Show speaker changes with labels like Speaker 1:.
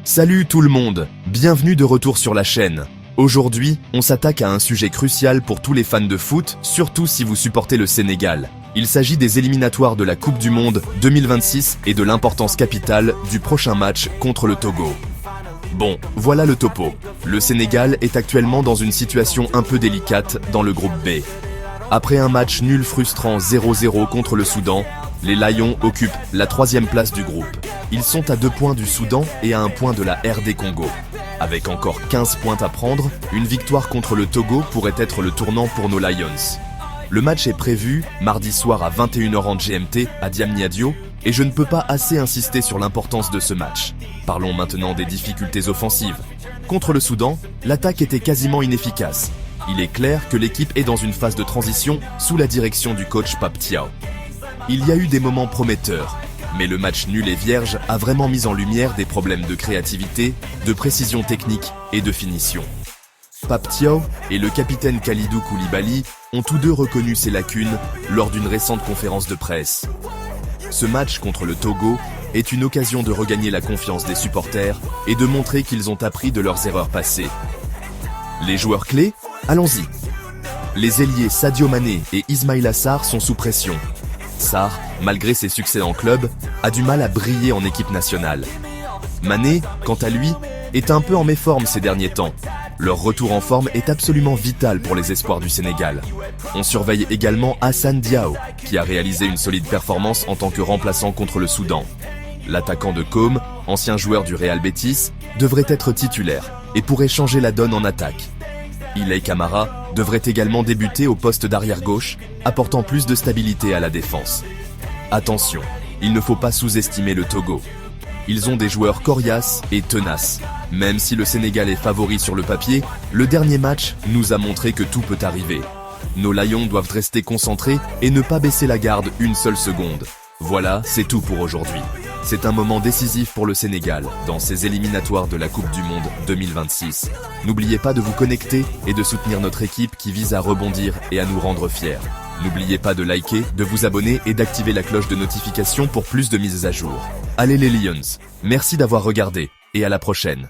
Speaker 1: Salut tout le monde, bienvenue de retour sur la chaîne. Aujourd'hui, on s'attaque à un sujet crucial pour tous les fans de foot, surtout si vous supportez le Sénégal. Il s'agit des éliminatoires de la Coupe du Monde 2026 et de l'importance capitale du prochain match contre le Togo. Bon, voilà le topo. Le Sénégal est actuellement dans une situation un peu délicate dans le groupe B. Après un match nul frustrant 0-0 contre le Soudan, les Lions occupent la 3e place du groupe. Ils sont à 2 points du Soudan et à 1 point de la RD Congo. Avec encore 15 points à prendre, une victoire contre le Togo pourrait être le tournant pour nos Lions. Le match est prévu mardi soir à 21h en GMT à Diamniadio et je ne peux pas assez insister sur l'importance de ce match. Parlons maintenant des difficultés offensives. Contre le Soudan, l'attaque était quasiment inefficace. Il est clair que l'équipe est dans une phase de transition sous la direction du coach Pape Thiaw. Il y a eu des moments prometteurs, mais le match nul et vierge a vraiment mis en lumière des problèmes de créativité, de précision technique et de finition. Pape Thiaw et le capitaine Kalidou Koulibaly ont tous deux reconnu ces lacunes lors d'une récente conférence de presse. Ce match contre le Togo est une occasion de regagner la confiance des supporters et de montrer qu'ils ont appris de leurs erreurs passées. Les joueurs clés? Allons-y. Les ailiers Sadio Mané et Ismaïla Sarr sont sous pression. Sarr, malgré ses succès en club, a du mal à briller en équipe nationale. Mané, quant à lui, est un peu en méforme ces derniers temps. Leur retour en forme est absolument vital pour les espoirs du Sénégal. On surveille également Hassan Diao, qui a réalisé une solide performance en tant que remplaçant contre le Soudan. L'attaquant de Com, ancien joueur du Real Betis, devrait être titulaire et pourrait changer la donne en attaque. Ilay Kamara devrait également débuter au poste d'arrière-gauche, apportant plus de stabilité à la défense. Attention, il ne faut pas sous-estimer le Togo. Ils ont des joueurs coriaces et tenaces. Même si le Sénégal est favori sur le papier, le dernier match nous a montré que tout peut arriver. Nos Lions doivent rester concentrés et ne pas baisser la garde une seule seconde. Voilà, c'est tout pour aujourd'hui. C'est un moment décisif pour le Sénégal dans ces éliminatoires de la Coupe du Monde 2026. N'oubliez pas de vous connecter et de soutenir notre équipe qui vise à rebondir et à nous rendre fiers. N'oubliez pas de liker, de vous abonner et d'activer la cloche de notification pour plus de mises à jour. Allez les Lions, merci d'avoir regardé et à la prochaine.